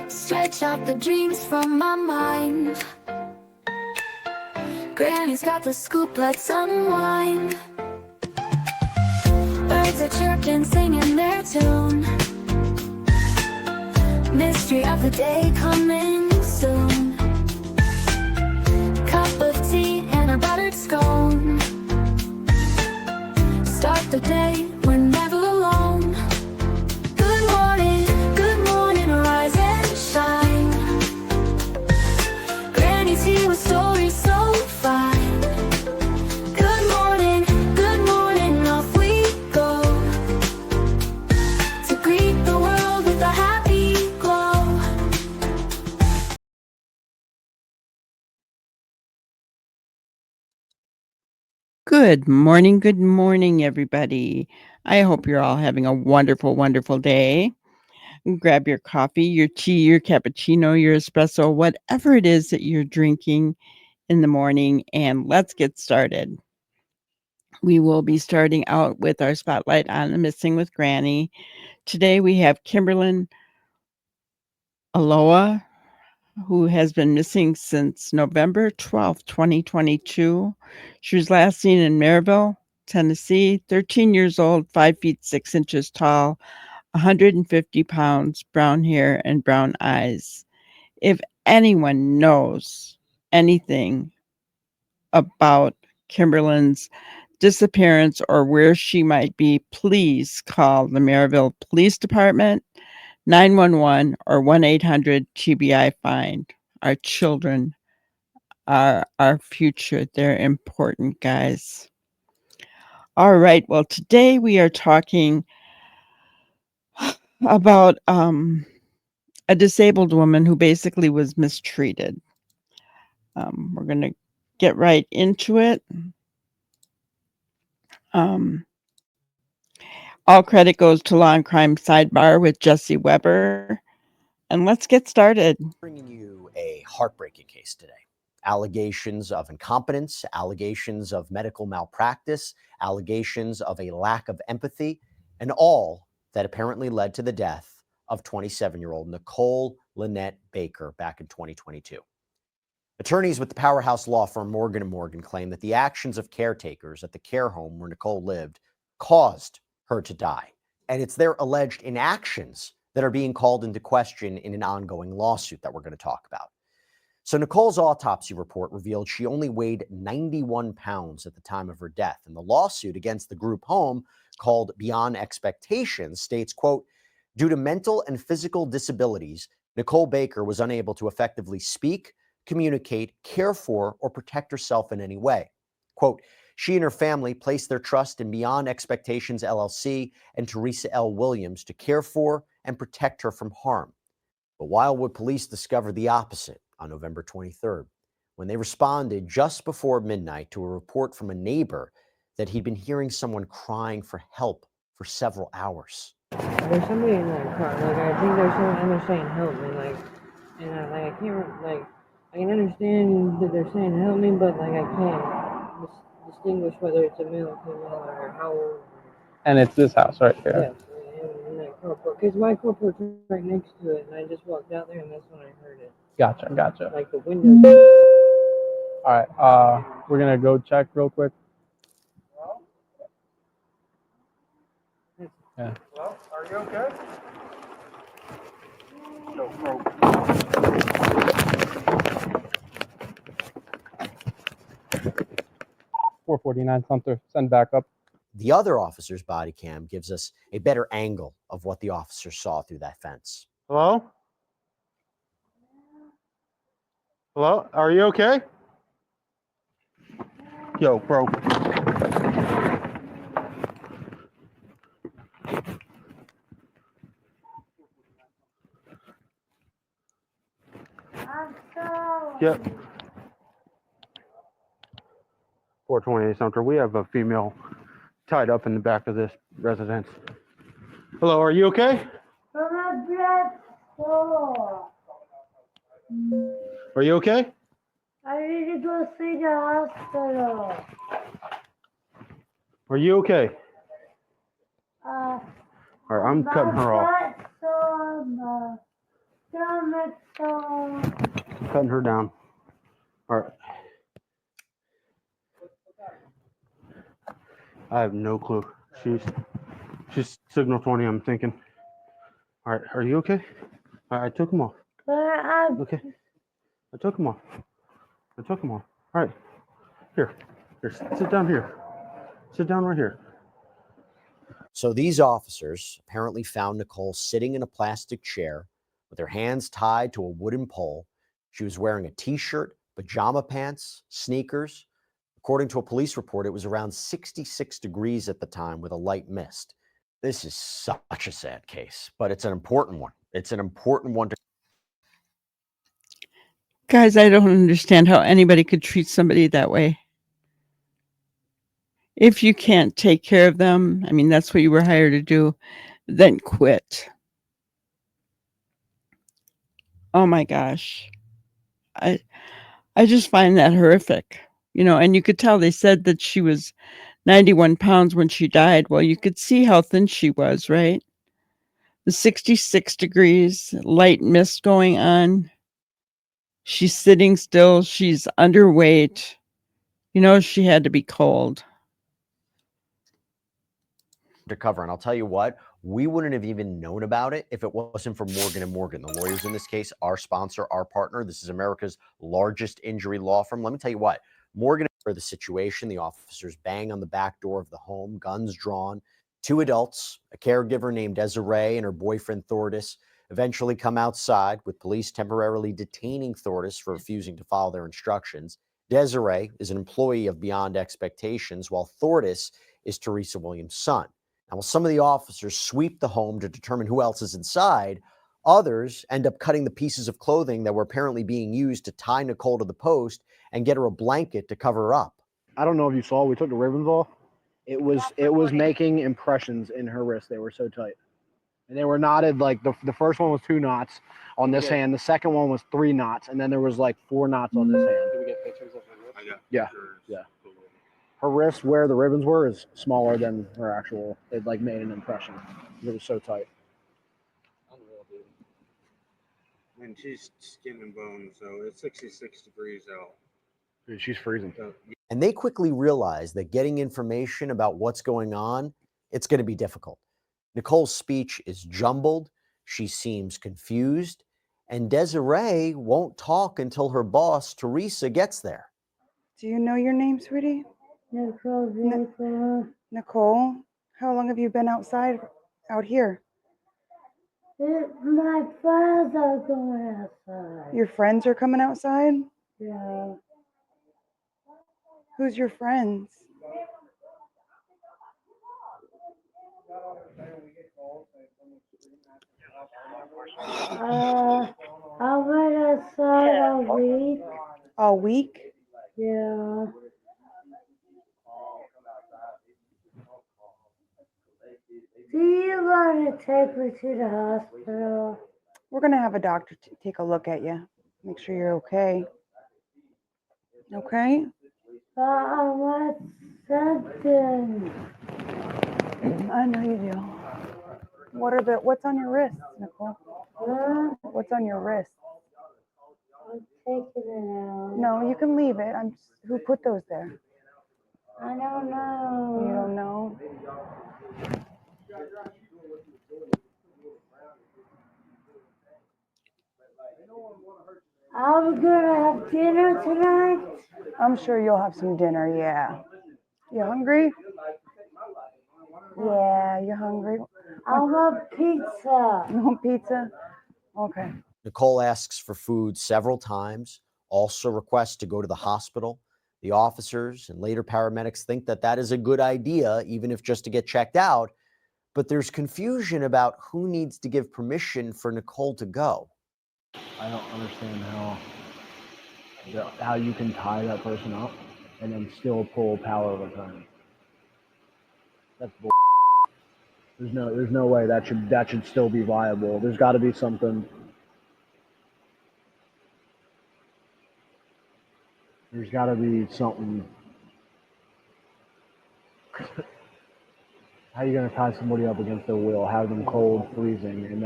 Stretch out the dreams from my mind. Granny's got the scoop, let's unwind. Birds are chirping, singing their tune. Mystery of the day coming soon. Cup of tea and a buttered scone. Start the day, we're never alone. Good morning, rise and shine. Granny's here with stories so fine. Good morning, off we go. To greet the world with a happy glow. Good morning, everybody. I hope you're all having a wonderful, wonderful day. Grab your coffee, your tea, your cappuccino, your espresso, whatever it is that you're drinking in the morning, and let's get started. We will be starting out with our spotlight on the missing with Granny. Today we have Kimberlyn Aloha, who has been missing since November 12th, 2022. She was last seen in Maryville, Tennessee, 13 years old, 5 feet 6 inches tall, 150 pounds, brown hair, and brown eyes. If anyone knows anything about Kimberlyn's disappearance or where she might be, please call the Maryville Police Department, 911 or 1-800-TBI-FIND. Our children are our future. They're important, guys. All right. Well, today we are talking about a disabled woman who basically was mistreated. We're going to get right into it. All credit goes to Law and Crime Sidebar with Jesse Weber. And let's get started. Bringing you a heartbreaking case today. Allegations of incompetence, allegations of medical malpractice, allegations of a lack of empathy, and all that apparently led to the death of 27-year-old Nicole Lynette Baker back in 2022. Attorneys with the powerhouse law firm Morgan & Morgan claim that the actions of caretakers at the care home where Nicole lived caused her to die. And it's their alleged inactions that are being called into question in an ongoing lawsuit that we're going to talk about. So Nicole's autopsy report revealed she only weighed 91 pounds at the time of her death. And the lawsuit against the group home, called Beyond Expectations, states, quote, due to mental and physical disabilities, Nicole Baker was unable to effectively speak, communicate, care for, or protect herself in any way. Quote, she and her family placed their trust in Beyond Expectations LLC and Teresa L. Williams to care for and protect her from harm. But Wildwood police discovered the opposite on November 23rd, when they responded just before midnight to a report from a neighbor that he'd been hearing someone crying for help for several hours. There's somebody in that car. Like, I think there's someone in there saying help me. Like, and I can't, like, I can understand that they're saying help me, but like I can't distinguish whether it's a male or female or how old. And it's this house right here. Yeah, in that carport. Because my carport's right next to it, and I just walked out there, and that's when I heard it. Gotcha. Like the window. All right, we're gonna go check real quick. Yeah. Well, are you okay? No, bro. 449 Sumter, send back up. The other officer's body cam gives us a better angle of what the officer saw through that fence. Hello? Hello? Are you okay? Yo, bro. Yep. 428 Sumter. We have a female tied up in the back of this residence. Hello, are you okay? Are you okay? I need to go see the hospital. Are you okay? Uh, All right, I'm cutting her off. Damn it, so. Cutting her down. All right. I have no clue. She's signal 20, I'm thinking. All right, are you okay? I took him off. But I, Okay. I took him off. All right. Here, sit down here. Sit down right here. So these officers apparently found Nicole sitting in a plastic chair with her hands tied to a wooden pole. She was wearing a t-shirt, pajama pants, sneakers. According to a police report, it was around 66 degrees at the time with a light mist. This is such a sad case, but it's an important one. It's an important one to. Guys, I don't understand how anybody could treat somebody that way. If you can't take care of them, I mean, that's what you were hired to do, then quit. Oh my gosh. I just find that horrific. And you could tell they said that she was 91 pounds when she died. Well, you could see how thin she was, right? The 66 degrees, light mist going on. She's sitting still. She's underweight. She had to be cold. Cover. And I'll tell you what, we wouldn't have even known about it if it wasn't for Morgan & Morgan, the lawyers in this case, our sponsor, our partner. This is America's largest injury law firm. Let me tell you what, Morgan, for the situation, the officers bang on the back door of the home, guns drawn. 2 adults, a caregiver named Desiree and her boyfriend Thordis, eventually come outside with police temporarily detaining Thordis for refusing to follow their instructions. Desiree is an employee of Beyond Expectations, while Thordis is Teresa Williams' son. Now, while some of the officers sweep the home to determine who else is inside, others end up cutting the pieces of clothing that were apparently being used to tie Nicole to the post and get her a blanket to cover her up. I don't know if you saw, we took the ribbons off. It was making impressions in her wrist. They were so tight. And they were knotted, like the first one was 2 knots on this hand. The second one was 3 knots. And then there was like 4 knots on this hand. Did we get pictures of her wrist? Yeah. Her wrist where the ribbons were is smaller than her actual. It like made an impression. It was so tight. And she's skin and bone, so it's 66 degrees out. Dude, she's freezing. And they quickly realize that getting information about what's going on, it's going to be difficult. Nicole's speech is jumbled. She seems confused. And Desiree won't talk until her boss, Teresa, gets there. Do you know your name, sweetie? Nicole, Nicole? How long have you been out here? my friends are going outside. Your friends are coming outside? Yeah. Who's your friends? I went outside all week. All week? Yeah. Do you want to take me to the hospital? We're going to have a doctor take a look at you. Make sure you're okay. Okay? I want something. I know you do. What's on your wrist, Nicole? Huh? What's on your wrist? I'm taking it out. No, you can leave it. Who put those there? I don't know. You don't know? I'm gonna have dinner tonight. I'm sure you'll have some dinner, yeah. You hungry? Yeah, you hungry? I want pizza. You want pizza? Okay. Nicole asks for food several times, also requests to go to the hospital. The officers and later paramedics think that that is a good idea, even if just to get checked out. But there's confusion about who needs to give permission for Nicole to go. I don't understand how you can tie that person up and then still pull power of attorney. That's bull. There's no way that should still be viable. There's got to be something. There's got to be something. How are you going to tie somebody up against their will, have them cold, freezing, and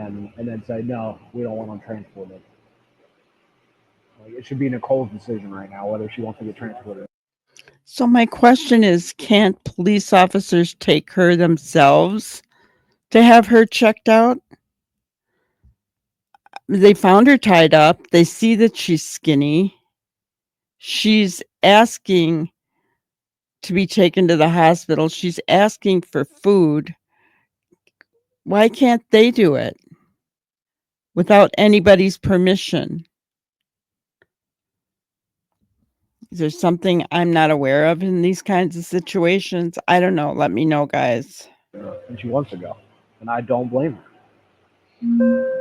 then say no, we don't want them transported? Like, it should be Nicole's decision right now whether she wants to get transported. So my question is, can't police officers take her themselves to have her checked out? They found her tied up. They see that she's skinny. She's asking to be taken to the hospital. She's asking for food. Why can't they do it without anybody's permission? Is there something I'm not aware of in these kinds of situations? I don't know. Let me know, guys. And she wants to go, and I don't blame her.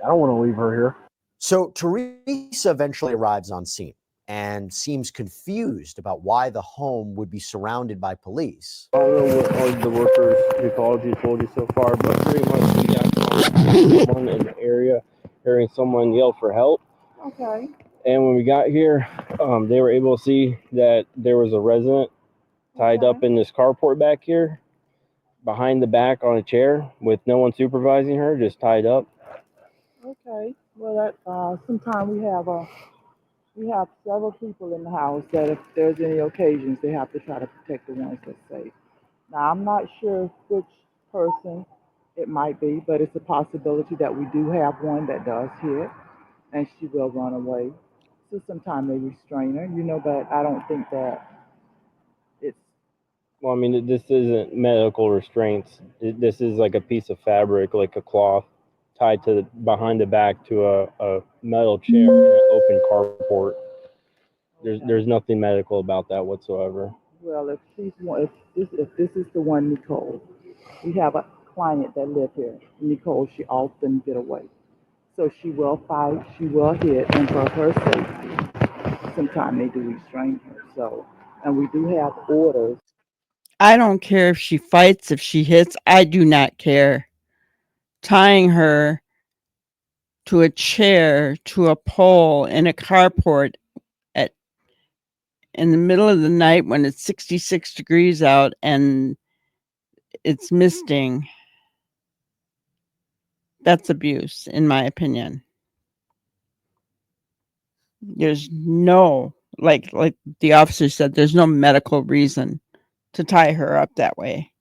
I don't want to leave her here. So Teresa eventually arrives on scene and seems confused about why the home would be surrounded by police. I don't know what all the workers ecology told you so far, but pretty much we got someone in the area hearing someone yell for help. Okay. And when we got here, they were able to see that there was a resident tied up in this carport back here, behind the back on a chair with no one supervising her, just tied up. Okay. Well, that sometimes we have several people in the house that if there's any occasions, they have to try to protect the ones that's safe. Now, I'm not sure which person it might be, but it's a possibility that we do have one that does hit, and she will run away. So sometimes they restrain her, but I don't think that it's. Well, I mean, this isn't medical restraints. This is like a piece of fabric, like a cloth, tied to behind the back to a metal chair in an open carport. There's nothing medical about that whatsoever. Well, if she's one, if this is the one, Nicole, we have a client that live here. Nicole, she often get away, so she will fight, she will hit, and for her safety, sometimes they do restrain her. So, and we do have orders. I don't care if she fights, if she hits. I do not care. Tying her to a chair, to a pole in a carport in the middle of the night when it's 66 degrees out and it's misting, that's abuse, in my opinion. There's no, like the officer said, there's no medical reason to tie her up that way.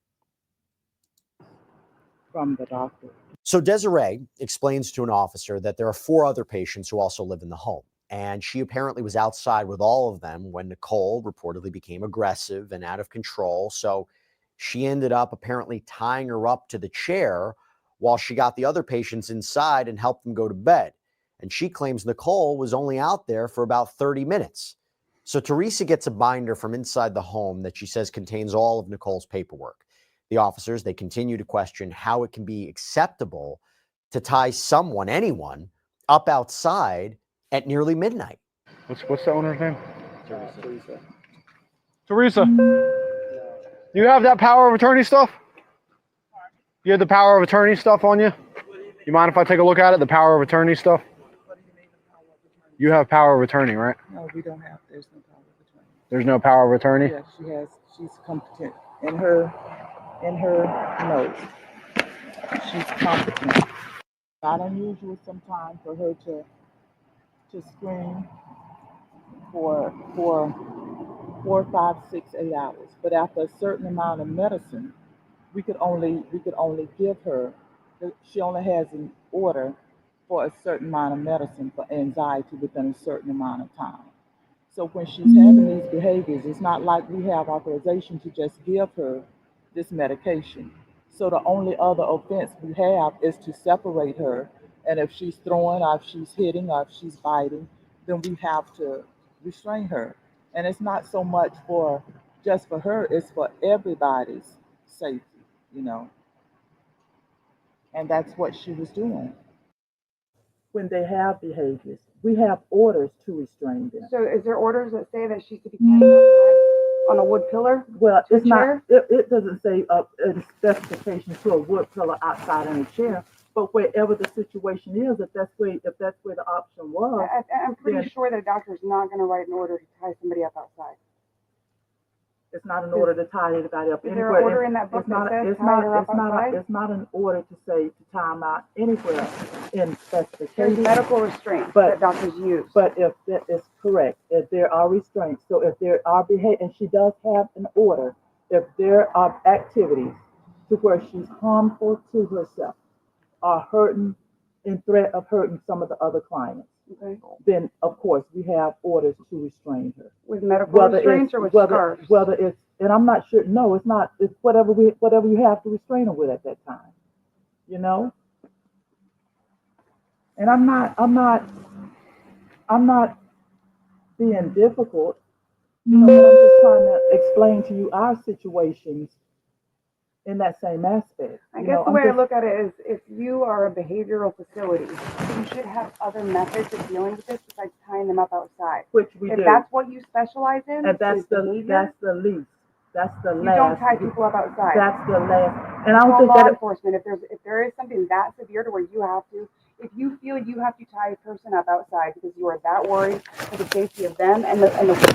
From the doctor. So Desiree explains to an officer that there are 4 other patients who also live in the home. And she apparently was outside with all of them when Nicole reportedly became aggressive and out of control. So she ended up apparently tying her up to the chair while she got the other patients inside and helped them go to bed. And she claims Nicole was only out there for about 30 minutes. So Teresa gets a binder from inside the home that she says contains all of Nicole's paperwork. The officers, they continue to question how it can be acceptable to tie someone, anyone, up outside at nearly midnight. What's the owner's name? Teresa. Do you have that power of attorney stuff? You have the power of attorney stuff on you? You mind if I take a look at it? The power of attorney stuff? You have power of attorney, right? No, we don't have. There's no power of attorney. There's no power of attorney? Yes, she's competent in her notes. She's competent. Not unusual sometimes for her to scream for 4, 5, 6, 8 hours. But after a certain amount of medicine, we could only give her. She only has an order for a certain amount of medicine for anxiety within a certain amount of time. So when she's having these behaviors, it's not like we have authorization to just give her this medication. So the only other offense we have is to separate her. And if she's throwing, or if she's hitting, or if she's biting, then we have to restrain her. And it's not so much for just for her, it's for everybody's safety. And that's what she was doing. When they have behaviors, we have orders to restrain them. So is there orders that say that she's to be carried outside on a wood pillar? Well, To a it's not. chair? It doesn't say a specification to a wood pillar outside in a chair. But wherever the situation is, if that's where the option was, I'm pretty then sure that a doctor's not going to write an order to tie somebody up outside. It's not an order to tie anybody up Is there anywhere. an order in that book that says tie her up outside? It's not an order to say to tie them out anywhere in specific There's cases. medical restraints But- that doctors use. But if that is correct, if there are restraints, so if there are behavior, and she does have an order, if there are activities to where she's harmful to herself, or hurting, in threat of hurting some of the other clients, Okay. then of course we have orders to restrain her. With medical restraints or with scarves? Whether it's, and I'm not sure. No, it's not. It's whatever you have to restrain her with at that time. You know. And I'm not being difficult. You know, but I'm just trying to explain to you our situations in that same aspect. I guess the way I look at it is, if you are a behavioral facility, you should have other methods of dealing with this besides tying them up outside. Which we If do. that's what you specialize in, And that's is the behavior, least. That's the you last. don't tie people up outside. That's the last. And I don't Call think law that. enforcement if there is something that severe to where you have to, if you feel you have to tie a person up outside because you are that worried for the safety of them and the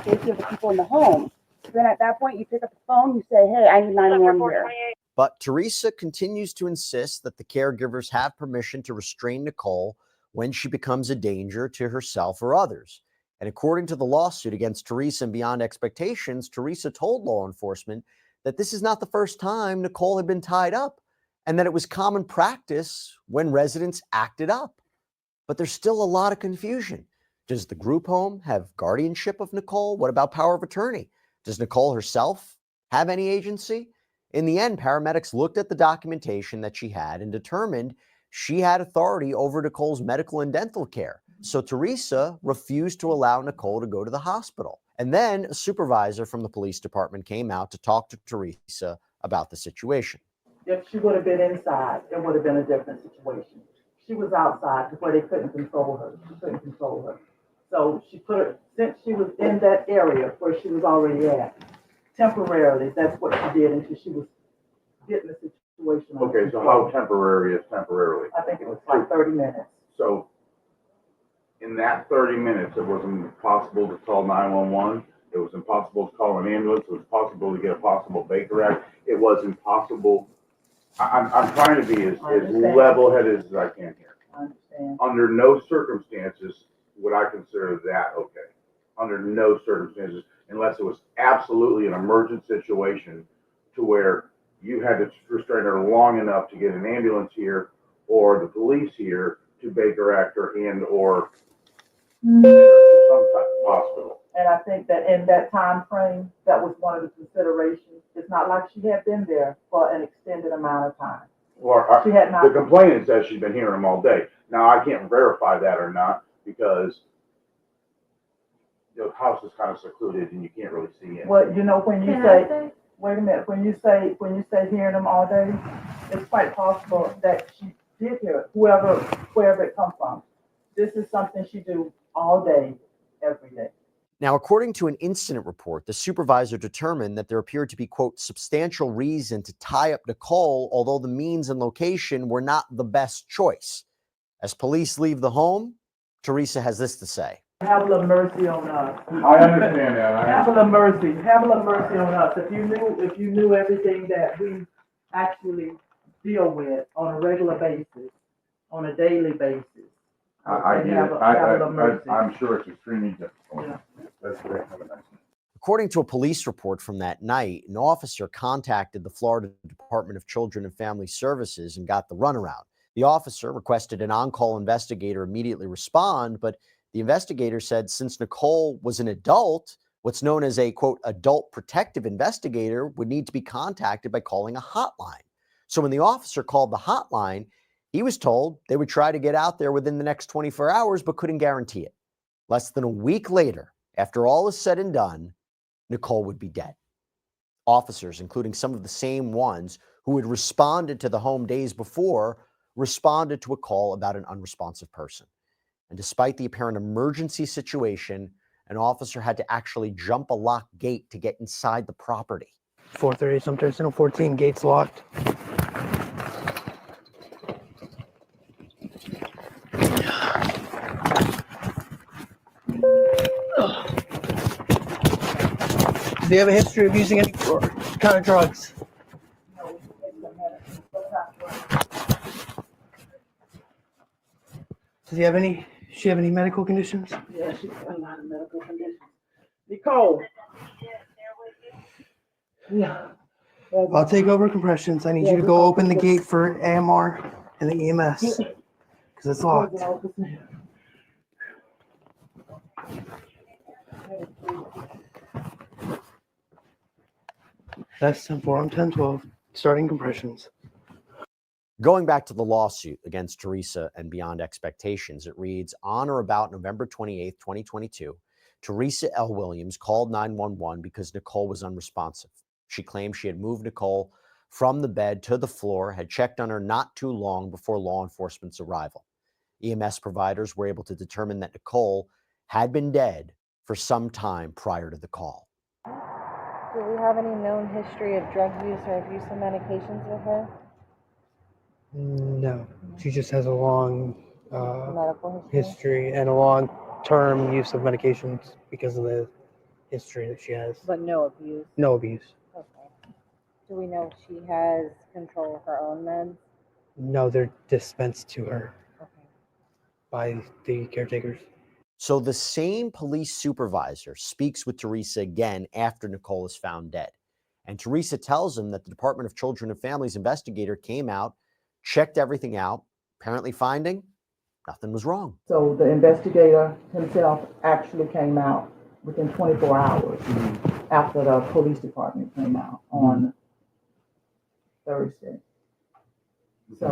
safety of the people in the home, then at that point you pick up the phone, you say, hey, I need 911 here. But Teresa continues to insist that the caregivers have permission to restrain Nicole when she becomes a danger to herself or others. And according to the lawsuit against Teresa and Beyond Expectations, Teresa told law enforcement that this is not the first time Nicole had been tied up and that it was common practice when residents acted up. But there's still a lot of confusion. Does the group home have guardianship of Nicole? What about power of attorney? Does Nicole herself have any agency? In the end, paramedics looked at the documentation that she had and determined she had authority over Nicole's medical and dental care. So Teresa refused to allow Nicole to go to the hospital. And then a supervisor from the police department came out to talk to Teresa about the situation. If she would have been inside, it would have been a different situation. She was outside to where they couldn't control her. She couldn't control her. So she put her, since she was in that area where she was already at, temporarily, that's what she did until she was getting the situation. Okay, so how temporary is temporarily? I think it was like 30 minutes. So in that 30 minutes, it wasn't possible to call 911. It was impossible to call an ambulance. It was possible to get a possible Baker Act. It was impossible. I'm trying to be as level-headed as I can here. I understand. Under no circumstances would I consider that okay. Under no circumstances, unless it was absolutely an emergent situation to where you had to restrain her long enough to get an ambulance here or the police here to Baker Act her and or to some type of hospital. And I think that in that time frame, that was one of the considerations. It's not like she had been there for an extended amount of time. Well, She had not. the complainant says she's been hearing them all day. Now, I can't verify that or not because the house is kind of secluded and you can't really see it. Well, you know, when you say, wait a minute, when you say hearing them all day, it's quite possible that she did hear it, wherever it comes from. This is something she do all day, every day. Now, according to an incident report, the supervisor determined that there appeared to be, quote, substantial reason to tie up Nicole, although the means and location were not the best choice. As police leave the home, Teresa has this to say. Have a little mercy on us. I understand that. Have a little mercy. Have a little mercy on us. If you knew everything that we actually deal with on a regular basis, on a daily basis. I get have it. a little mercy. I'm sure it's extremely difficult. Yeah. That's great. Have a nice day. According to a police report from that night, an officer contacted the Florida Department of Children and Family Services and got the runaround. The officer requested an on-call investigator immediately respond, but the investigator said since Nicole was an adult, what's known as a, quote, adult protective investigator would need to be contacted by calling a hotline. So when the officer called the hotline, he was told they would try to get out there within the next 24 hours, but couldn't guarantee it. Less than a week later, after all is said and done, Nicole would be dead. Officers, including some of the same ones who had responded to the home days before, responded to a call about an unresponsive person. And despite the apparent emergency situation, an officer had to actually jump a locked gate to get inside the property. 430 something, Channel 14, gates locked. you have a history of using any kind of drugs? Does she have any medical conditions? Yeah, she's got a lot of medical conditions. Nicole. Yeah. I'll take over compressions. I need you to go open the gate for AMR and the EMS because it's locked. That's 10-4 on 10-12. Starting compressions. Going back to the lawsuit against Teresa and Beyond Expectations, it reads, on or about November 28th, 2022, Teresa L. Williams called 911 because Nicole was unresponsive. She claimed she had moved Nicole from the bed to the floor, had checked on her not too long before law enforcement's arrival. EMS providers were able to determine that Nicole had been dead for some time prior to the call. Do we have any known history of drug use or abuse of medications with her? No, she just has a long Medical history and a long-term use of medications because of the history that she has. But no abuse? No abuse. Okay. Do we know if she has control of her own meds? No, they're dispensed to her by the caretakers. So the same police supervisor speaks with Teresa again after Nicole is found dead. And Teresa tells him that the Department of Children and Families investigator came out, checked everything out, apparently finding nothing was wrong. So the investigator himself actually came out within 24 hours after the police department came out on Thursday. So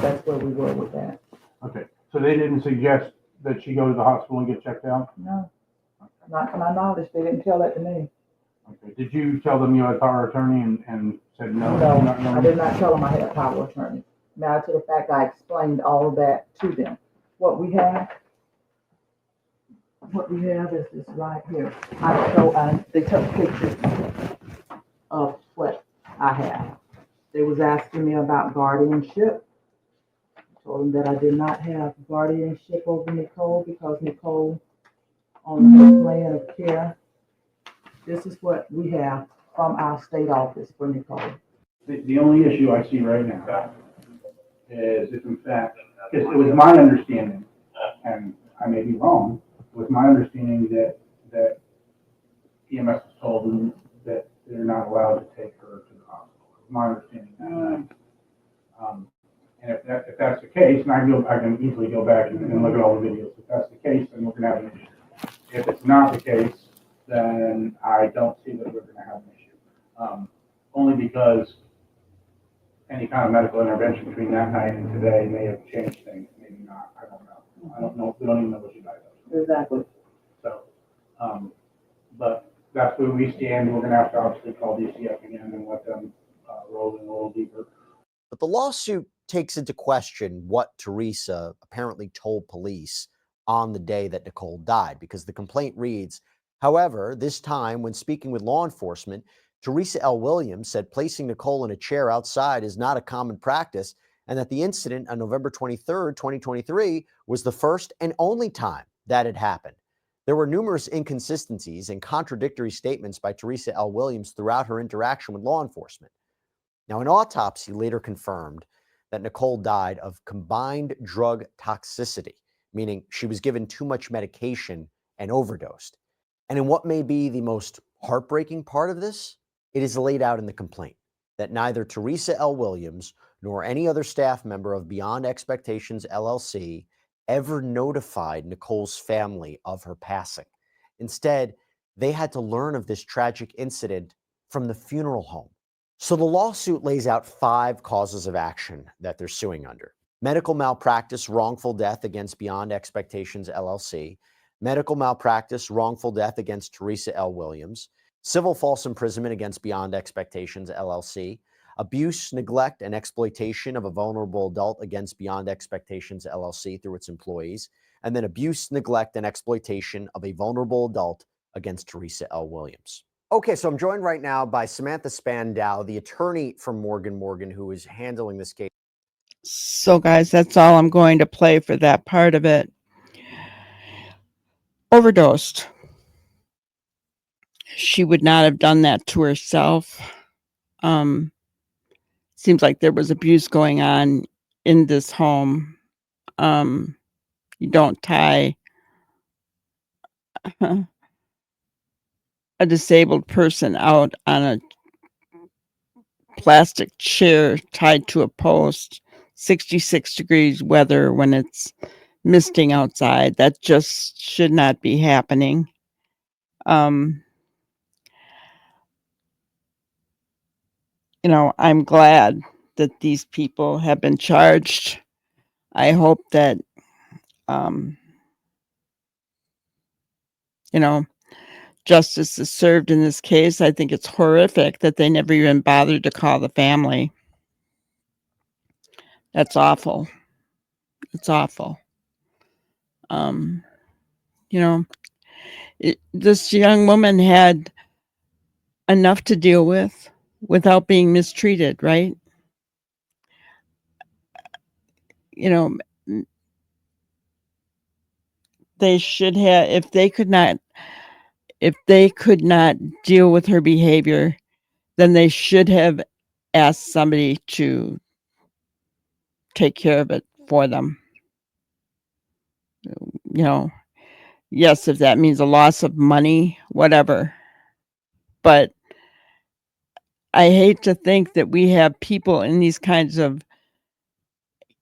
that's where we were with that. Okay, so they didn't suggest that she go to the hospital and get checked out? No, not to my knowledge. They didn't tell that to me. Okay, did you tell them you had a power attorney and said no? No, I did not tell them I had a power attorney. Matter to the fact, I explained all of that to them. What we have is this right here. They took pictures of what I have. They was asking me about guardianship. I told them that I did not have guardianship over Nicole because Nicole on her plan of care. This is what we have from our state office for Nicole. The only issue I see right now is if in fact, because it was my understanding, and I may be wrong, it was my understanding that EMS was told them that they're not allowed to take her to the hospital. It was my understanding. And if that's the case, and I can easily go back and look at all the videos. If that's the case, then we're going to have an issue. If it's not the case, then I don't see that we're going to have an issue. Only because any kind of medical intervention between that night and today may have changed things, maybe not. I don't know. I don't know. We don't even know what she died of. Exactly. So, but that's where we stand. We're going to have to obviously call DCF again and let them roll in a little deeper. But the lawsuit takes into question what Teresa apparently told police on the day that Nicole died, because the complaint reads, however, this time when speaking with law enforcement, Teresa L. Williams said placing Nicole in a chair outside is not a common practice, and that the incident on November 23rd, 2023 was the first and only time that had happened. There were numerous inconsistencies and contradictory statements by Teresa L. Williams throughout her interaction with law enforcement. Now, an autopsy later confirmed that Nicole died of combined drug toxicity, meaning she was given too much medication and overdosed. And in what may be the most heartbreaking part of this, it is laid out in the complaint that neither Teresa L. Williams nor any other staff member of Beyond Expectations LLC ever notified Nicole's family of her passing. Instead, they had to learn of this tragic incident from the funeral home. So the lawsuit lays out 5 causes of action that they're suing under: medical malpractice, wrongful death against Beyond Expectations LLC, medical malpractice, wrongful death against Teresa L. Williams, civil false imprisonment against Beyond Expectations LLC, abuse, neglect, and exploitation of a vulnerable adult against Beyond Expectations LLC through its employees, and then abuse, neglect, and exploitation of a vulnerable adult against Teresa L. Williams. Okay, so I'm joined right now by Samantha Spandau, the attorney from Morgan, who is handling this case. So, guys, that's all I'm going to play for that part of it. Overdosed. she would not have done that to herself. Seems like there was abuse going on in this home. You don't tie a disabled person out on a plastic chair tied to a post, 66 degrees weather when it's misting outside. That just should not be happening. I'm glad that these people have been charged. I hope that, justice is served in this case. I think it's horrific that they never even bothered to call the family. That's awful. It's awful. This young woman had enough to deal with without being mistreated, right? They should have, if they could not deal with her behavior, then they should have asked somebody to take care of it for them. Yes, if that means a loss of money, whatever. But I hate to think that we have people in these kinds of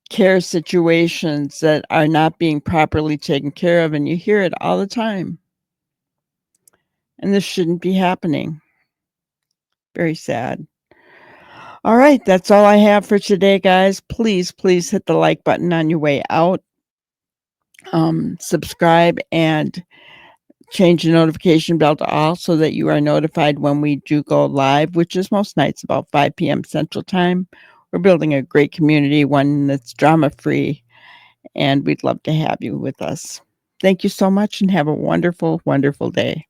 care situations that are not being properly taken care of, and you hear it all the time. And this shouldn't be happening. Very sad. All right, that's all I have for today, guys. Please hit the like button on your way out. Subscribe and change the notification bell to all so that you are notified when we do go live, which is most nights about 5 p.m. Central Time. We're building a great community, one that's drama-free, and we'd love to have you with us. Thank you so much and have a wonderful, wonderful day.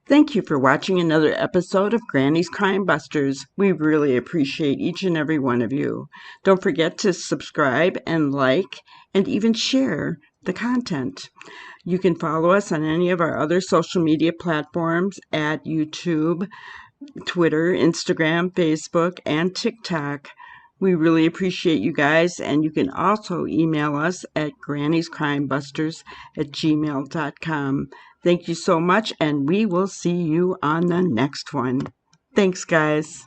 Thank you for watching another episode of Granny's Crime Busters. We really appreciate each and every one of you. Don't forget to subscribe and like and even share the content. You can follow us on any of our other social media platforms at YouTube, Twitter, Instagram, Facebook, and TikTok. We really appreciate you guys, and you can also email us at grannyscrimebusters@gmail.com. Thank you so much, and we will see you on the next one. Thanks, guys.